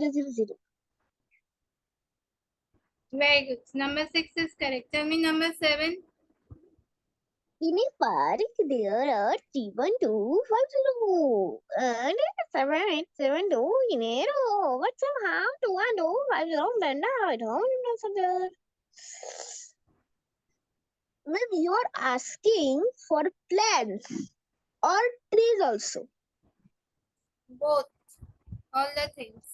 0. Very good. Number 6 is correct. Tell me number 7. In a park, there are 31250 and 7872 in a row. But somehow 21250 blend out. When you are asking for plants or trees also. Both. All the things.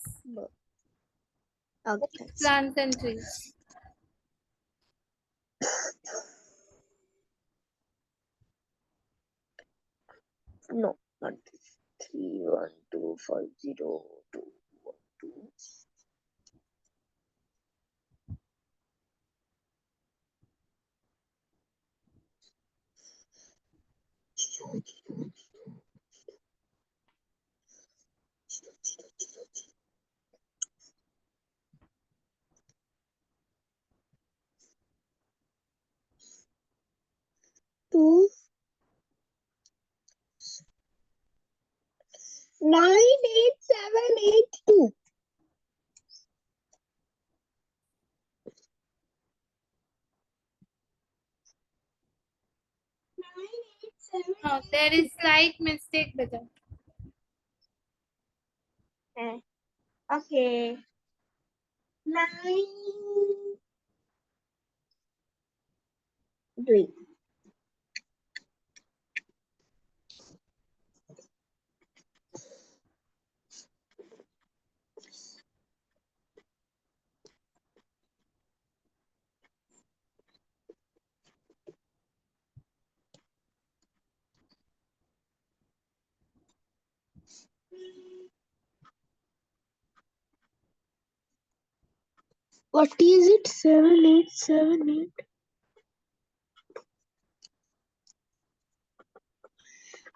Okay, Both thanks. plants and trees. No, not this. 31250 2 98782. No, there is slight mistake, beta. Okay. 9 3. What is it? 7878.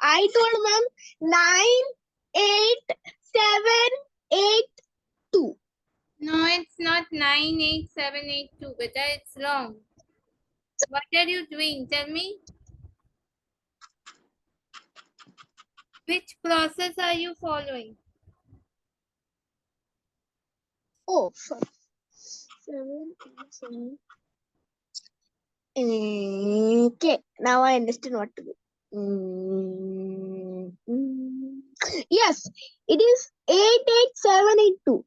I told ma'am 98782. No, it's not 98782, beta. It's wrong. What are you doing? Tell me. Which process are you following? Oh, sorry. 787. Okay, now I understand what to do. Yes, it is 88782.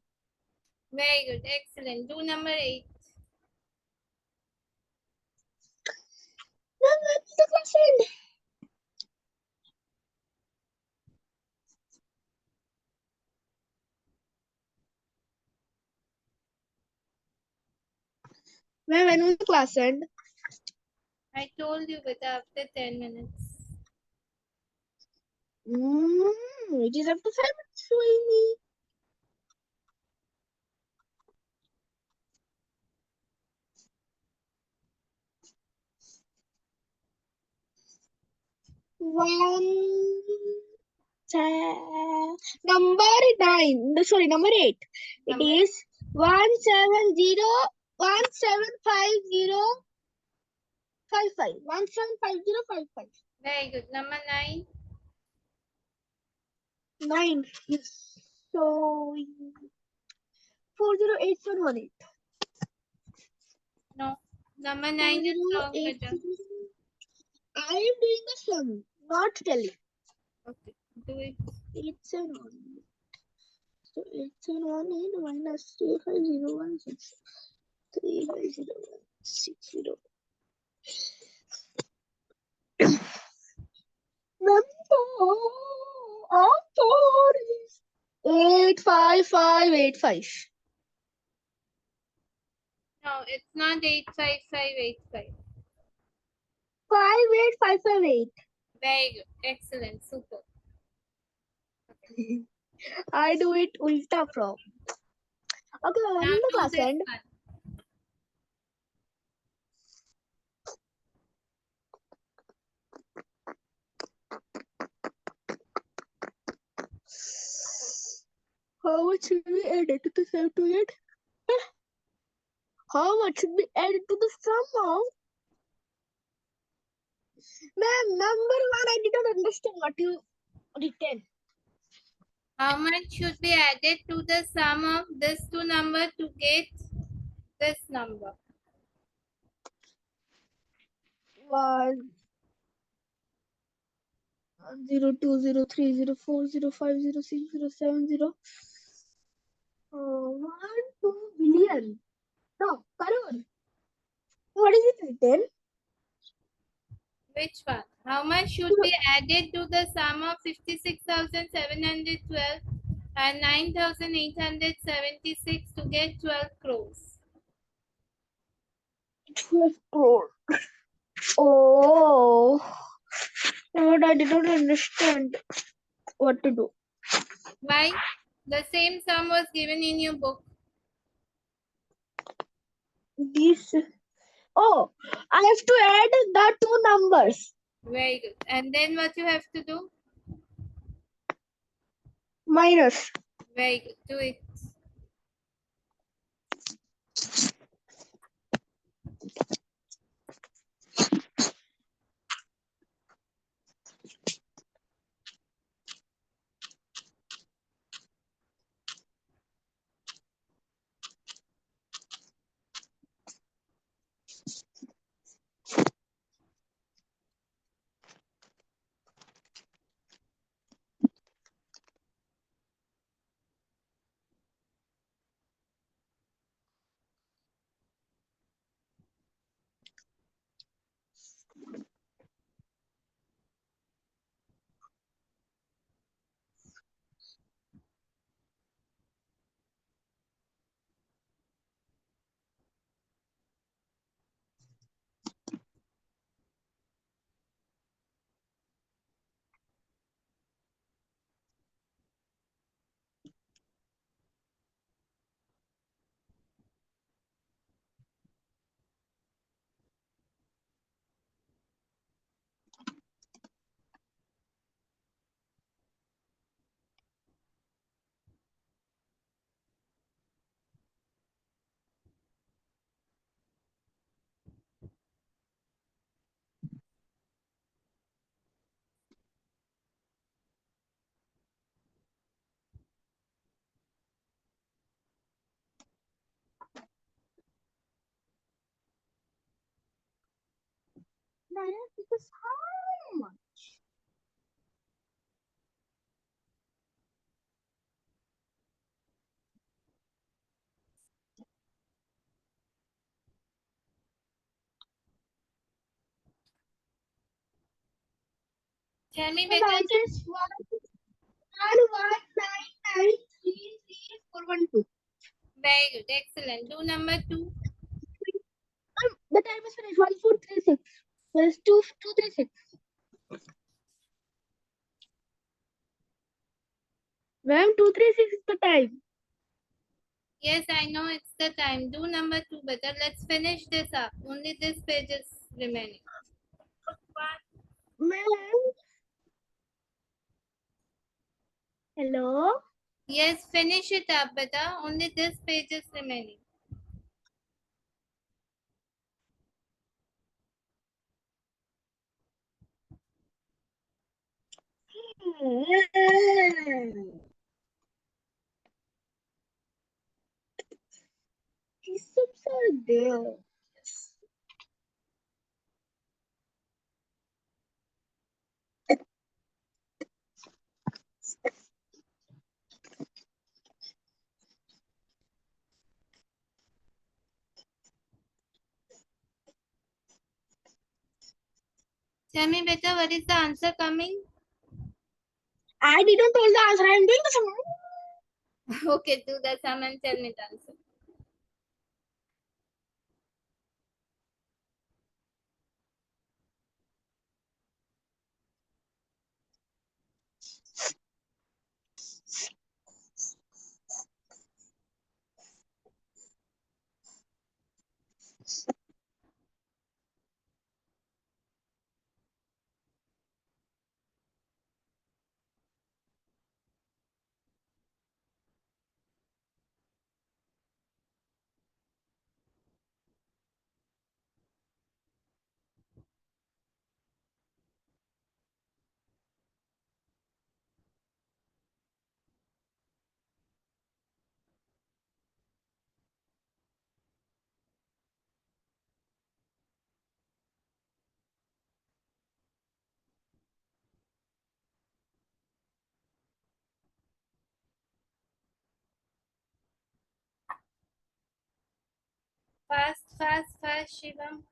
Very good. Excellent. Do number 8. Now what's the question? Ma'am, when will the class end? I told you, beta, after 10 minutes. It is up to 5 minutes showing me. Number 9. Sorry, number 8. Number It is 175055. 175055. Very good. Number 9. 9 is showing 408718. No. Number 9 is wrong, beta. I am doing the sum, not telling. Okay. Do it. 8718. So 8718 minus 35016. 35060. Number of stories. 85585. No, it's not 85585. 58558. Very good. Excellent. Super. I do it ulta from. Okay, when Now will the do class this end? one. How much should we add it to the sum to it? How much should we add to the sum now? Ma'am, number 1, I did not understand what you written. How much should be added to the sum of these two numbers to get this number? 1, 0, 2, 0, 3, 0, 4, 0, 5, 0, 6, 0, 1, 2 billion. No, crore. What is it written? Which one? How much should be added to the sum of 56,712 and 9,876 to get 12 crores? 12 crore. Oh, but I didn't understand what to do. Why? The same sum was given in your book. This. Oh, I have to add the two numbers. Very good. And then what you have to do? Minus. Very good. Do it. Minus because how much? Tell me The better. answer is 1,199,33412. Very good. Excellent. Do number 2. The time is finished. 1436. There's 236. Ma'am, 236 is the time. Yes, I know it's the time. Do number 2 better. Let's finish this up. Only this page is remaining. Ma'am. Hello? Yes, finish it up better. Only this page is remaining. His subs are there. Tell me better, what is the answer coming? I didn't told the answer. I'm doing the sum. Okay, do the sum and tell me the answer. Fast, fast, fast, Shivam.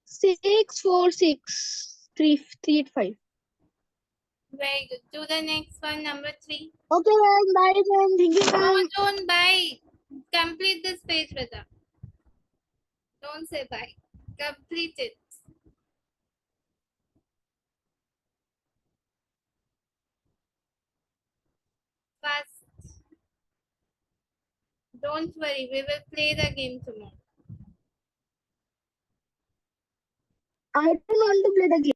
Six, four, six, three, 5. Very good. Do the next one, number 3. Okay, ma'am. Bye, ma'am. Thank you, No, ma'am. don't bye. Complete this page, Veda. Don't say bye. Complete it. Fast. Don't worry, we will play the game tomorrow. I don't want to play the game.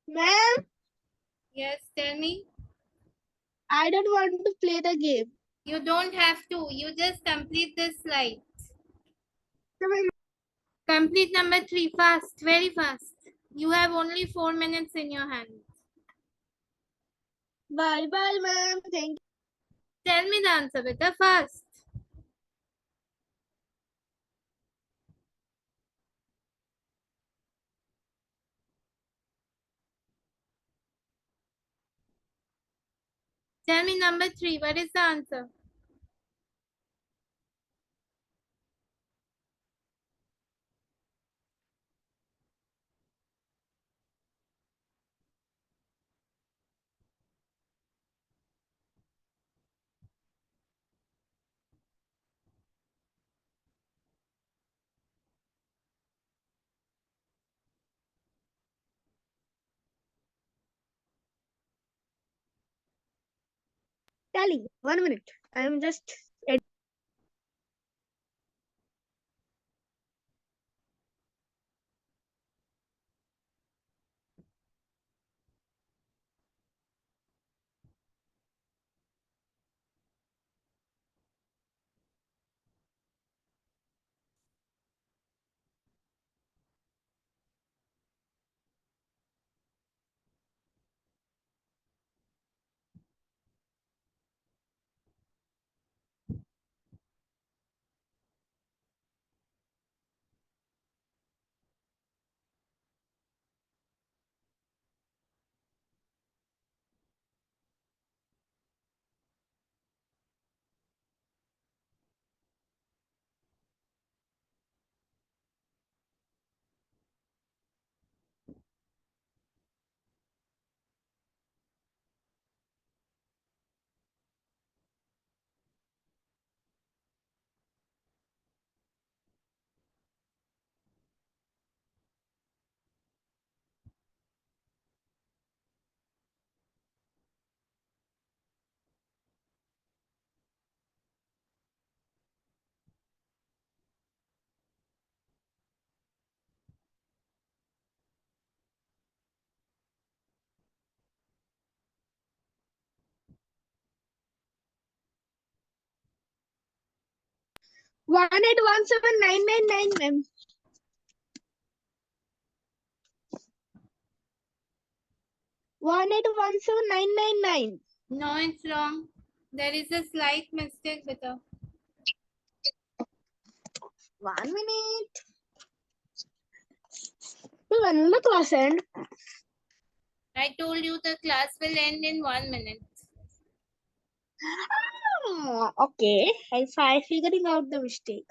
Ma'am, Yes, tell me. I don't want to play the game. You don't have to. You just complete this slide. Complete number 3 fast, very fast. You have only 4 minutes in your hand. Bye, bye, ma'am. Thank you. Tell me the answer, beta, fast. Tell me number 3, what is the answer? Tally. 1 minute. I am just. 1817999, ma'am. 1817999. No, it's wrong. There is a slight mistake, beta. 1 minute. When will the class end? I told you the class will end in 1 minute. Okay. I figuring out the mistake.